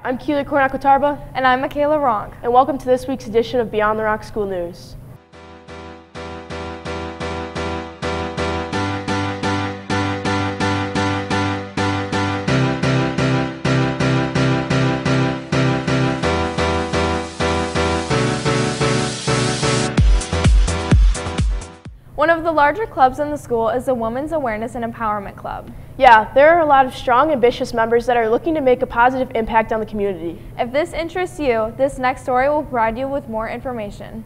I'm Keely Kornakotarba. And I'm Michaela Ronk. And welcome to this week's edition of Beyond the Rock School News. One of the larger clubs in the school is the Women's Awareness and Empowerment Club. Yeah, there are a lot of strong, ambitious members that are looking to make a positive impact on the community. If this interests you, this next story will provide you with more information.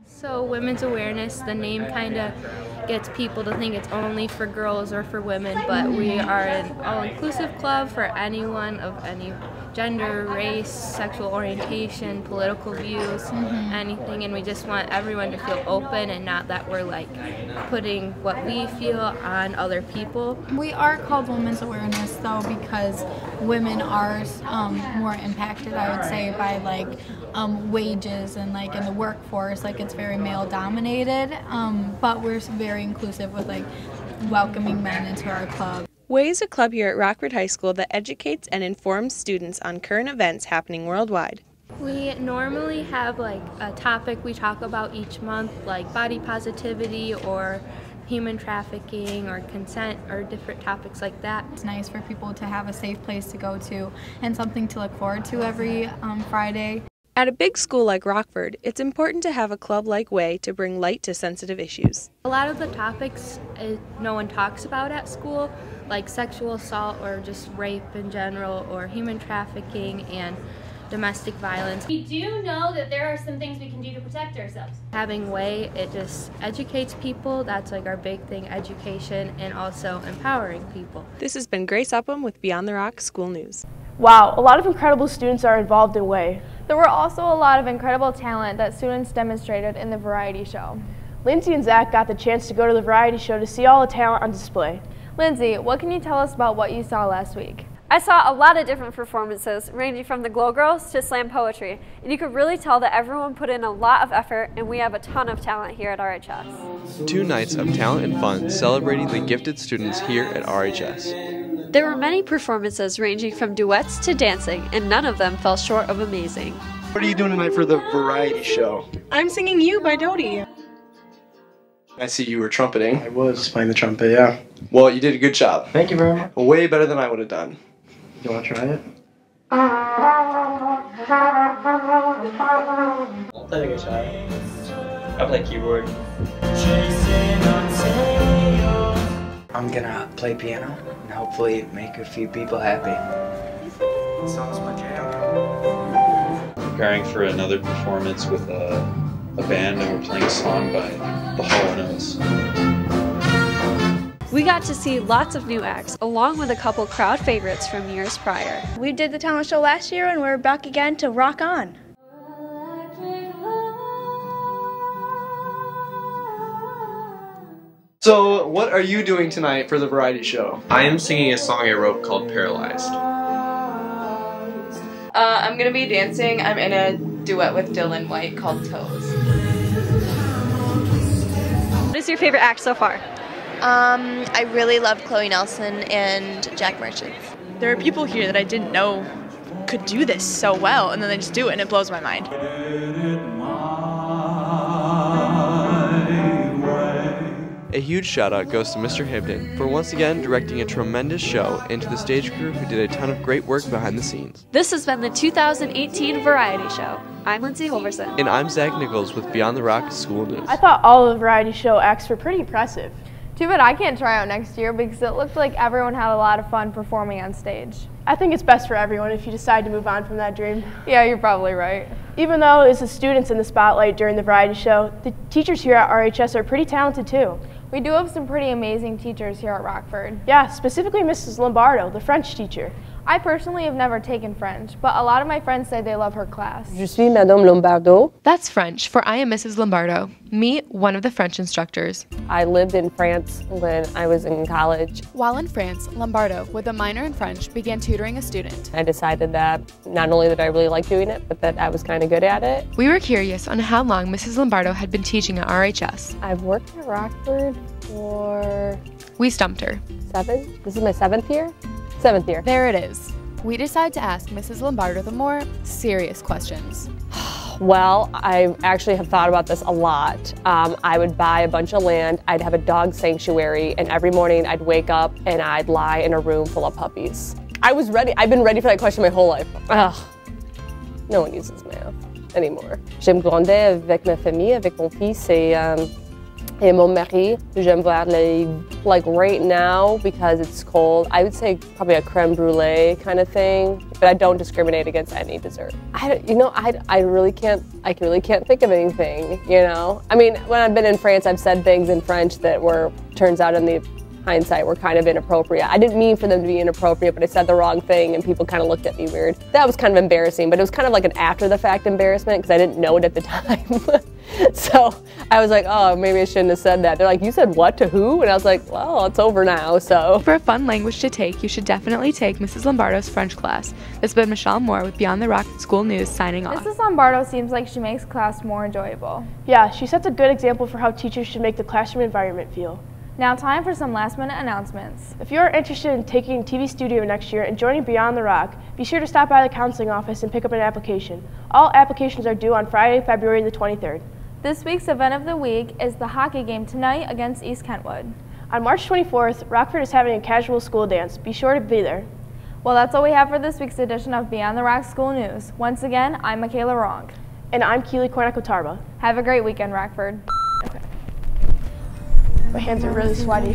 So Women's Awareness, the name kind of gets people to think it's only for girls or for women, but we are an all-inclusive club for anyone of any gender, race, sexual orientation, political views, anything, and we just want everyone to feel open and not that we're like putting what we feel on other people. We are called Women's Awareness though because women are more impacted, I would say, by like wages and like in the workforce, like it's very male dominated, but we're very inclusive with like welcoming men into our club. WAY is a club here at Rockford High School that educates and informs students on current events happening worldwide. We normally have like a topic we talk about each month, like body positivity or human trafficking or consent or different topics like that. It's nice for people to have a safe place to go to and something to look forward to every Friday. At a big school like Rockford, it's important to have a club like WAY to bring light to sensitive issues. A lot of the topics no one talks about at school, like sexual assault or just rape in general, or human trafficking and domestic violence. We do know that there are some things we can do to protect ourselves. Having WAY, it just educates people. That's like our big thing, education, and also empowering people. This has been Grace Upham with Beyond the Rock School News. Wow, a lot of incredible students are involved in WAY. There were also a lot of incredible talent that students demonstrated in the variety show. Lindsay and Zach got the chance to go to the variety show to see all the talent on display. Lindsay, what can you tell us about what you saw last week? I saw a lot of different performances, ranging from the Glow Girls to slam poetry, and you could really tell that everyone put in a lot of effort, and we have a ton of talent here at RHS. 2 nights of talent and fun celebrating the gifted students here at RHS. There were many performances ranging from duets to dancing, and none of them fell short of amazing. What are you doing tonight for the variety show? I'm singing You by Dodie. I see you were trumpeting. I was playing the trumpet, yeah. Well, you did a good job. Thank you very much. Way better than I would have done. You want to try it? I'll play the guitar. I'll play keyboard. I'm gonna play piano and hopefully make a few people happy. This song's my jam. Preparing for another performance with a band, and we're playing a song by the Hall & Oates. We got to see lots of new acts, along with a couple crowd favorites from years prior. We did the talent show last year and we're back again to rock on. So, what are you doing tonight for the variety show? I am singing a song I wrote called Paralyzed. I'm gonna be dancing. I'm in a duet with Dylan White called Toes. What is your favorite act so far? I really love Chloe Nelson and Jack Merchant. There are people here that I didn't know could do this so well, and then they just do it, and it blows my mind. A huge shout out goes to Mr. Hibden for once again directing a tremendous show, and to the stage crew who did a ton of great work behind the scenes. This has been the 2018 Variety Show. I'm Lindsay Holverson. And I'm Zach Nichols with Beyond the Rock School News. I thought all of the variety show acts were pretty impressive. Too bad I can't try out next year because it looked like everyone had a lot of fun performing on stage. I think it's best for everyone if you decide to move on from that dream. Yeah, you're probably right. Even though it's the students in the spotlight during the variety show, the teachers here at RHS are pretty talented too. We do have some pretty amazing teachers here at Rockford. Yeah, specifically Mrs. Lombardo, the French teacher. I personally have never taken French, but a lot of my friends say they love her class. Je suis Madame Lombardo. That's French for I am Mrs. Lombardo. Me, one of the French instructors. I lived in France when I was in college. While in France, Lombardo, with a minor in French, began tutoring a student. I decided that not only that I really liked doing it, but that I was kind of good at it. We were curious on how long Mrs. Lombardo had been teaching at RHS. I've worked at Rockford for We stumped her. 7? This is my 7th year? 7th year. There it is. We decided to ask Mrs. Lombardo the more serious questions. Well, I actually have thought about this a lot. I would buy a bunch of land, I'd have a dog sanctuary, and every morning I'd wake up and I'd lie in a room full of puppies. I was ready. I've been ready for that question my whole life. Ugh. No one uses math anymore. Je me grandais avec ma famille, avec mon fils et mon mari. J'aime voir les, like right now, because it's cold, I would say probably a creme brulee kind of thing, but I don't discriminate against any dessert. I really can't think of anything, you know? I mean, when I've been in France, I've said things in French that turns out in the hindsight were kind of inappropriate. I didn't mean for them to be inappropriate, but I said the wrong thing and people kind of looked at me weird. That was kind of embarrassing, but it was kind of like an after the fact embarrassment because I didn't know it at the time. So I was like, oh, maybe I shouldn't have said that. They're like, you said what to who? And I was like, well, it's over now, so. For a fun language to take, you should definitely take Mrs. Lombardo's French class. This has been Michelle Moore with Beyond the Rock School News signing off. Mrs. Lombardo seems like she makes class more enjoyable. Yeah, she sets a good example for how teachers should make the classroom environment feel. Now time for some last-minute announcements. If you are interested in taking TV Studio next year and joining Beyond the Rock, be sure to stop by the counseling office and pick up an application. All applications are due on Friday, February the 23rd. This week's event of the week is the hockey game tonight against East Kentwood. On March 24th, Rockford is having a casual school dance. Be sure to be there. Well, that's all we have for this week's edition of Beyond the Rock School News. Once again, I'm Michaela Rong. And I'm Keely Cornacotarba. Have a great weekend, Rockford. Okay. My hands are really sweaty.